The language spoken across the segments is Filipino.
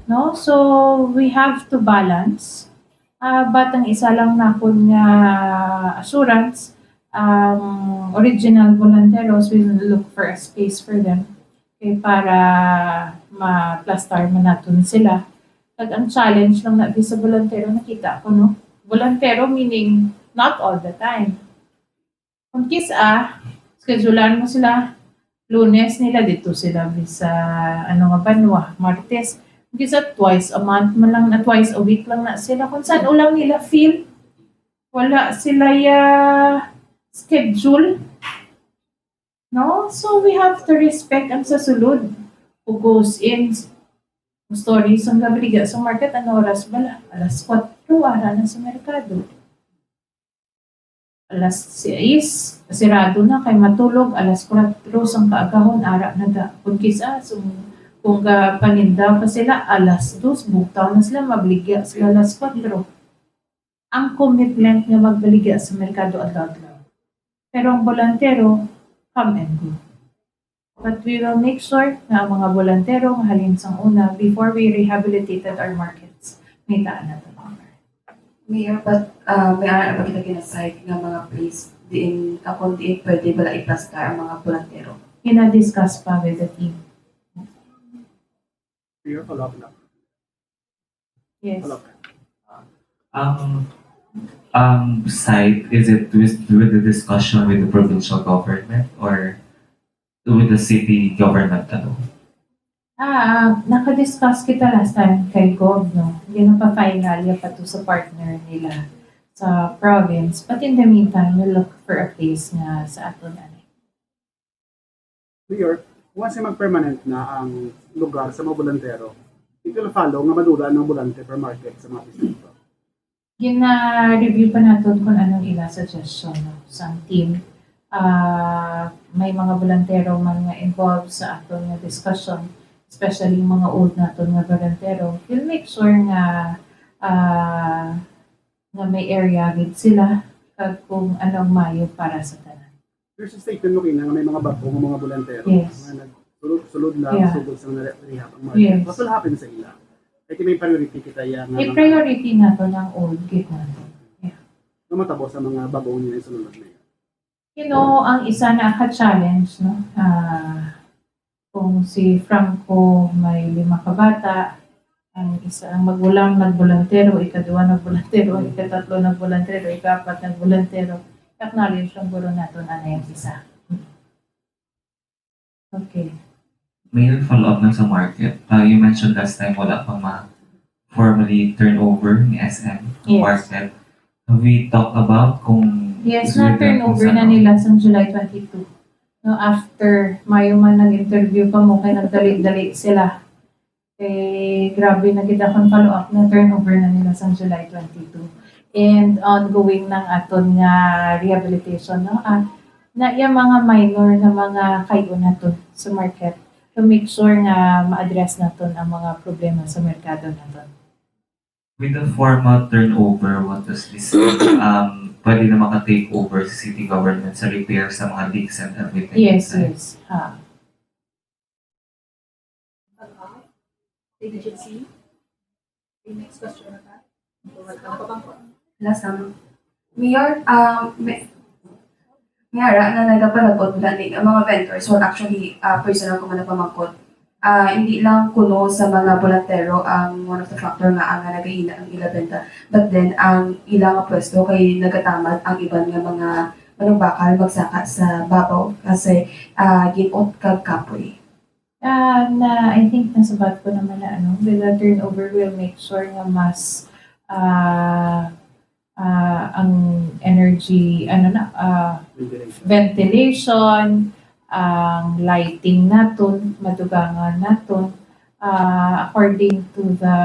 no? So we have to balance. But ang isa lang na kun nga assurance, original volunteers will look for a space for them kay para ma-plaster man naton sila. Kag ang challenge lang na sa volunteero nakita ko no. Volunteero meaning not all the time. Kung kisa, schedulean mo sila Lunes nila dito sila sa ano nga banwa, Martes. Kisa twice a month man lang na twice a week lang na sila kung saan ulang nila feel. Wala sila schedule. No? So we have to respect ang sa sulod who goes in stories ang gabriga sa market ano oras bala alas 4 ara na sa merkado alas 6 sirado na kay matulog alas 4 ang kaagahon ara na da kung kisa kung paninda pa sila alas 2 buktaw na sila mabligya sila alas 4 ang commitment nga magbaligya sa merkado adlaw-adlaw pero ang bolantero come and go. But we will make sure na ang mga volunteero mahalin sang una before we rehabilitated our markets. May taan na ito. Mayor, but may ara na ba kita kinasite nga mga place diin ako diin pwede bala iplastar ang mga volunteero? Ina-discuss pa with the team. Mayor, follow up na. Yes. Follow up. Site, is it with the discussion with the provincial government or with the city government? Ano? Naka-discuss kita last time kay Gov, no? Hindi na pa-final pa to sa partner nila sa province. But in the meantime, we'll look for a place na sa ato na. Mayor, once mag-permanent na ang lugar sa mga volunteero, ito na follow nga madula ng volunteer per market sa mga distrito. Gina-review pa natin kung anong iba suggestion no, sa team. May mga volunteero man nga involved sa atong nga discussion, especially mga old naton nga volunteero. We'll make sure nga nga may area gid sila kag kung anong mayo para sa tanan. There's a statement mo kina nga may mga bago nga mga volunteero Yes. nga nagsulod lang Yeah. sugod sa rehab ang market. Yes. What will happen sa ila? Ay may priority kita yan May priority nato ng old gid nato. na matabo sa mga bagong nila sa sunod na yan. You know, ang isa na ka-challenge, no? Kung si Franco may 5 kabata, ang isa ang magulang nagbolantero, ikaduwa nagbolantero, ikatatlo nagbolantero, ikapat nagbolantero. Acknowledge ang guro natin ano yung isa. Okay. May follow up lang sa market. You mentioned last time wala pang formally turnover ni SM Yes. market. Have we talked about kung Yes, is it na-turnover kung na saan- nila sa July 22. No, after Mayo man nag-interview pa mo, kaya nagdali-dali sila. Grabe na kita kung follow-up na turnover na nila sa July 22. And ongoing ng aton nga rehabilitation, no? Na yung mga minor na mga kayo naton sa market to make sure nga ma-address naton ang mga problema sa merkado naton. With the formal turnover, what does this mean? Pwede na maka-take over sa city government sa repair sa mga leaks and everything. Yes, right? yes. Agency. The next question na ka. Last Mayor, Mayara na nagapalabot mula din ang mga vendors or actually personal ko man nagpamangkot. Hindi lang kuno sa mga volunteero ang one of the factor nga ang nagahina ang ila benta. But then ang ilang pwesto kay nagatamad ang iban nga mga manubakal magsaka sa babaw kasi ginot kag kapoy. I think nasabat ko naman na with the turnover will make sure nga mas ang energy, ventilation, ang lighting naton, madugangan naton, according to the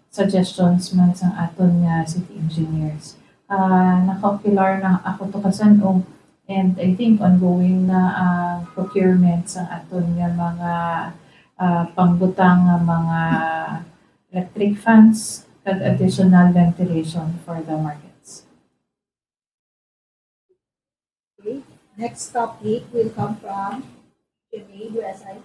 suggestions man sa aton nga city engineers. Naka-ocular na ako to kasanong and I think ongoing na procurement sa aton nga mga pangbutang nga mga electric fans kag additional ventilation for the markets. Okay. Next topic will come from Janae, USI.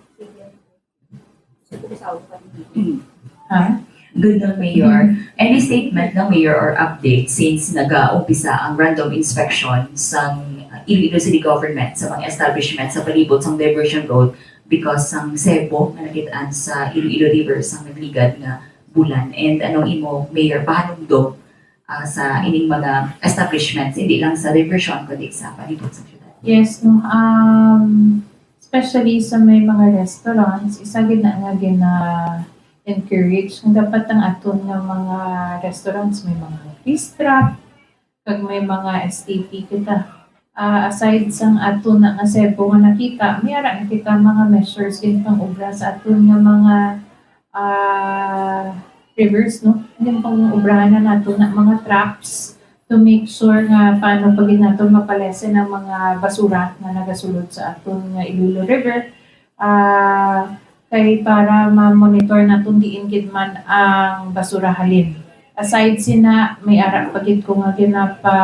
Ha? Good ng Mayor. Any statement ng Mayor or update since nag-uumpisa ang random inspection sa Iloilo City Government sa mga establishment sa palibot sa Diversion Road because ang sebo na nakitaan sa Iloilo River sa nagligad nga bulan. And anong imo, Mayor, pahanumdog sa ining mga establishments, hindi lang sa diversion, kundi sa palibot sa syudad. Yes, no. Especially sa may mga restaurants, isa gid na nga encourage kung dapat ang aton nga mga restaurants may mga grease trap, kag may mga STP kita. Aside sang aton na nga sebo nga nakita, may ara nakita mga measures din pang obra sa aton nga mga rivers, no? Yung pang obrahan na nato na mga traps to make sure nga paano pag nato mapalesen ang mga basura nga nagasulod sa aton nga Iloilo River. Kay para ma-monitor naton diin gid man ang basura halin. Aside sina may ara pagit ko nga ginapa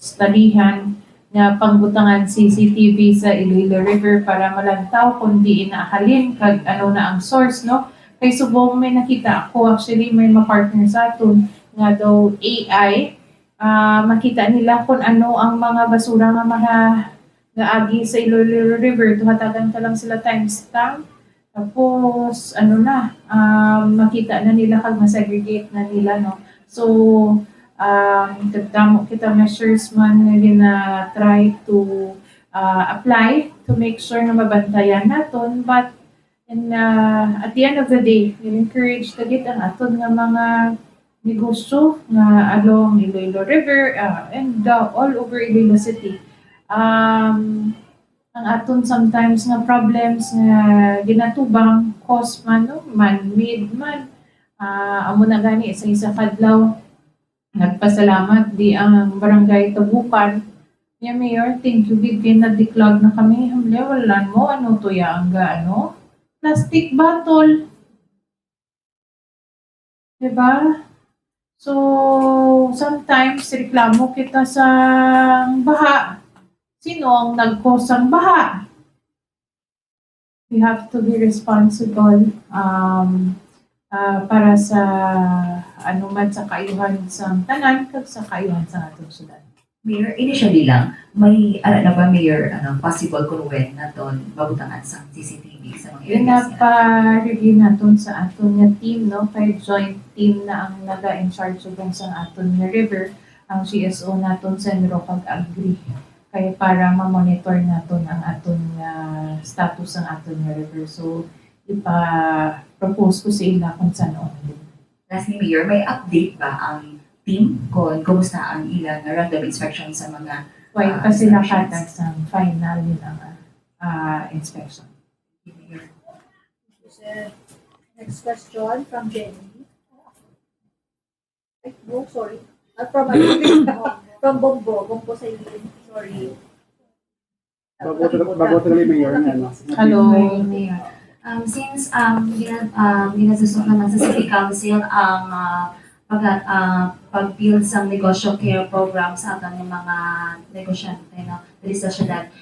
studyhan nga pangbutangan CCTV sa Iloilo River para malantaw kung diin na halin kag ano na ang source, no? Kay subong may nakita ako, actually may ma-partner sa aton nga daw AI, makita nila kung ano ang mga basura nga agi sa Iloilo River, tuhatagan ka lang sila timestamp. Tapos, makita na nila kag ma-segregate na nila, no? So, kita measures man na try to apply to make sure na mabantayan naton, but at the end of the day, encourage tagit ang aton nga mga negosyo nga along Iloilo River and all over Iloilo City. Ang aton sometimes nga problems nga ginatubang cause man, no? Man-made man. Amo na gani sa isa kadlaw nagpasalamat di ang barangay Tabukan. Yeah, Mayor, thank you big na declog na kami. Walan mo ano to ya ang plastic bottle. Diba? So, sometimes reklamo kita sa baha. Sino ang nag-cause ng baha? We have to be responsible para sa anuman sa kaayuhan sa tanan kag sa kaayuhan sa atong syudad. Mayor, initially lang, may na ba, Mayor, possible kung when naton babutangan sa CCTV sa mga areas nga? Pinapa-review naton sa aton nga team, no? Kay joint team na ang naga-in charge ubang sa aton nga river, ang CSO naton Senro kag Agri. Kay para ma-monitor naton ang aton nga status ng aton nga river. So, ipa-propose ko sa ila kung saan din. Lastly, Mayor, may update ba ang team kung kumusta ang ilang random inspection sa mga Why pa sila katas ang final yun ang inspection. Next question from Jenny. No, sorry. From Bombo sa inyo. Sorry. Bago talaga Mayor ano. Hello. Mayor. Since ginasusunod naman sa City Council ang pag-build sa negosyo care program sa ating mga negosyante dito sa syudad,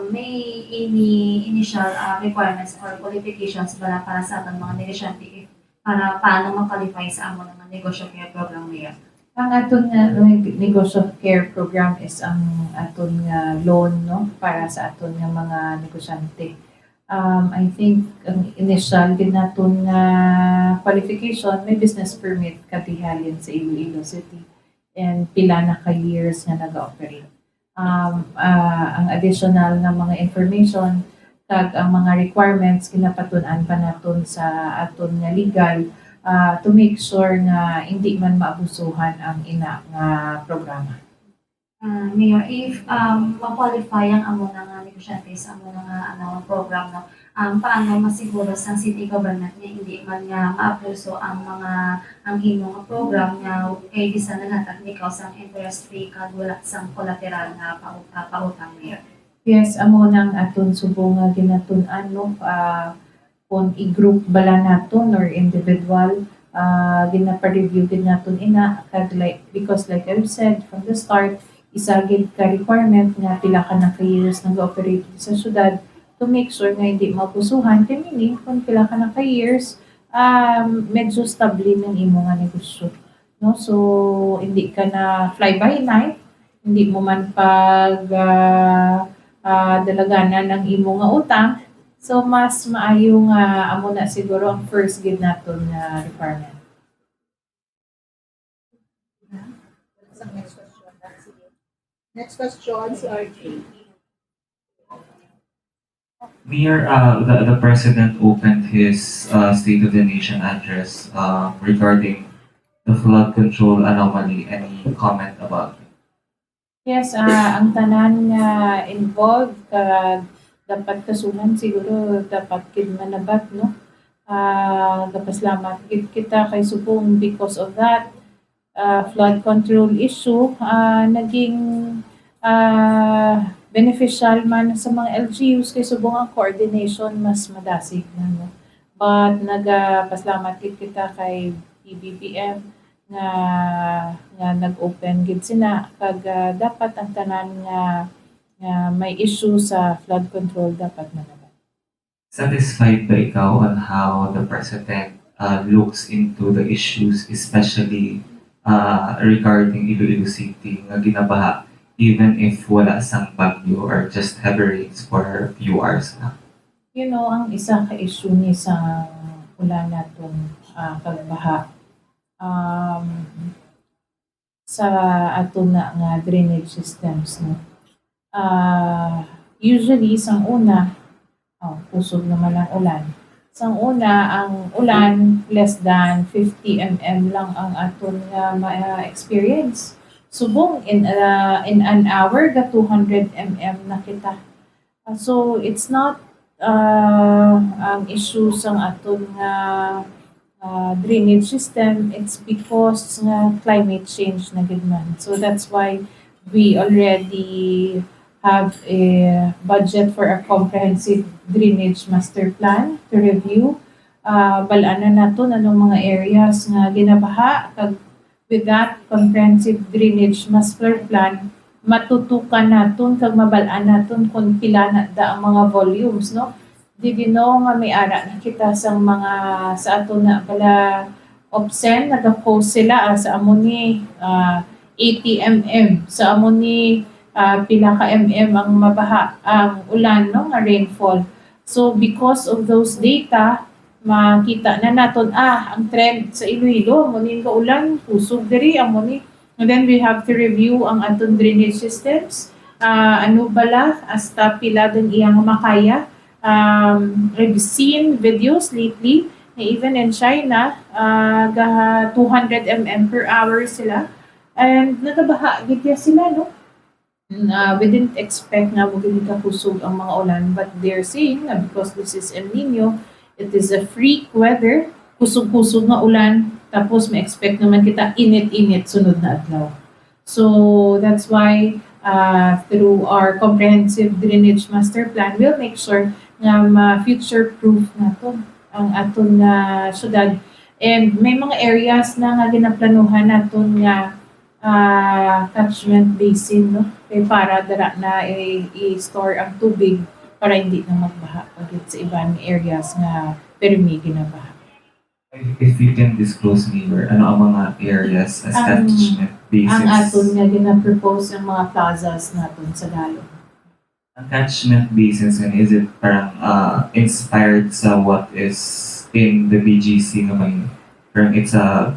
may initial requirements or qualifications para sa ating mga negosyante para paano ma-qualify sa among mga negosyo care program niya? Ang aton nga negosyo care program is ang aton nga loan, no, para sa aton nga mga negosyante. I think ang initial din naton nga qualification may business permit katihalin sa Iloilo City and pila na ka years nga naga-operate. Ang additional na mga information kag ang mga requirements kinapatun-an pa naton sa aton nga legal to make sure nga hindi man maabusuhan ang ina nga programa. Mayor, if ma-qualify ang amo nga negosyante sa amo nga program, no, paano masiguro sa city government nga hindi man nga maabuso ang mga ang himo nga program nga kay bisan na technical sang interest free kag wala sang collateral nga pautang, Mayor? Yes, amo nang aton subong nga ginatun-an, no, kung i-group bala naton or individual, ginapa-review din naton ina kag because like I've said from the start, isa gid ka requirement nga pila ka na years nag-operate sa syudad to make sure nga hindi mapusuhan kay meaning kung pila ka na ka years medyo stable ng imo nga negosyo, no? So hindi ka na fly by night, hindi mo man dalaganan ng imo nga utang. So mas maayo nga amo na siguro ang first gid naton nga requirement. Sa next question. Sige. Next question, si RJ. Mayor, the president opened his State of the Nation address regarding the flood control anomaly. Any comment about it? Yes, ang tanan nga involved dapat kasuhan siguro dapat gid manabat, no? Dapaslamat gid kita kay subong because of that flood control issue naging beneficial man sa mga LGUs kay subong ang coordination mas madasig na, no? But nagapaslamat gid kita kay PBBM nga nag-open gid sina kag dapat ang tanan nga may issue sa flood control dapat manabat. Satisfied ba ikaw on how the president looks into the issues, especially regarding Iloilo City nga ginabaha even if wala sang bagyo or just heavy rains for a few hours na? You know, ang isa ka issue ni sa ulan natong pagbaha sa ato na nga drainage systems, no. Usually sang una kusog naman ang ulan. Sang una ang ulan less than 50 mm lang ang aton nga experience. Subong in an hour ga 200 mm na kita. So it's not ang issue sang aton nga drainage system, it's because nga climate change na gid man. So that's why we already have a budget for a comprehensive drainage master plan to review. Balaan na nato anong mga areas nga ginabaha kag with that comprehensive drainage master plan matutukan naton kag mabalaan naton kung pila na da ang mga volumes, no. Di nga may ara na kita sang mga sa ato na pala OPSEN nag-post sila sa amo ni 80 mm sa amo ni pila ka mm ang mabaha ang ulan, no, nga rainfall. So because of those data makita na naton ang trend sa Iloilo amo ni ka ulan kusog diri amo ni. And then we have to review ang aton drainage systems, ano bala hasta pila din iyang makaya. I've seen videos lately na even in China 200 mm per hour sila and nagabaha gid sila, no. We didn't expect na magiging kakusog ang mga ulan, but they're saying na because this is El Nino, it is a freak weather, kusog-kusog nga ulan, tapos may expect naman kita init-init sunod na adlaw. So that's why through our comprehensive drainage master plan, we'll make sure nga future-proof nato ang aton nga syudad. And may mga areas na nga ginaplanuhan naton nga catchment basin, no? Kaya para dara na i-store ang tubig para hindi na magbaha pagit sa ibang areas nga permi ginabaha. If you can disclose, Mayor, ano ang mga areas as catchment basins? Ang aton nga gina-propose ng mga plazas naton sa Dalong. Ang catchment basins, is it parang inspired sa what is in the BGC naman? Parang it's a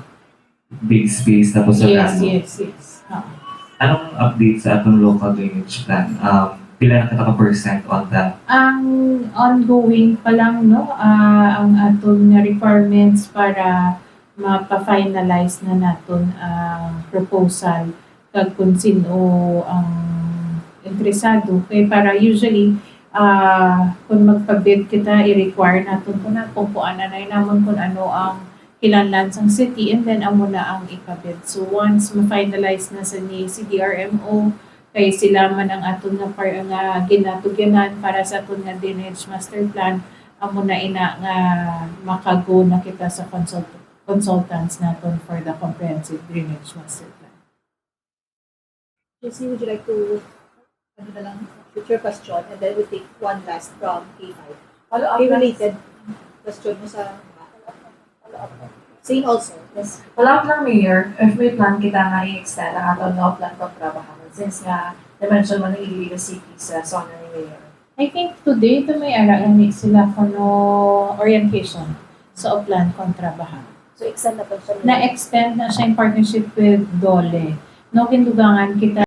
big space tapos sa Yes. Anong update sa atong local drainage plan? Pila na ka percent on that? Ang ongoing pa lang, no, ang aton nga requirements para mapa-finalize na naton ang proposal kag kung sino ang interesado. Kaya para usually kung magpabid kita, i-require naton kung kuanan na namon kung ano ang kilanlan sang city and then amo na ang ipabid. So once ma-finalize na sa ni CDRMO, kay sila man ang aton nga ginatugyanan para sa aton nga drainage master plan, amo na ina nga makago na kita sa consultants naton for the comprehensive drainage master plan. JC, would you like to ano na lang? future question, and then we'll take one last from K5. Follow-up May lang. related question mo sa same also. Yes. Follow-up lang, Mayor. If may plan kita nga i-extend ang ato no plan pang trabaho. Since nga, dimension mo ng illegal city sa zona ni Mayor. I think today ito may araan sila kono orientation sa plan kontrabaha. So, extend na po siya. Na-extend na siya in partnership with Dole. No, kindugangan kita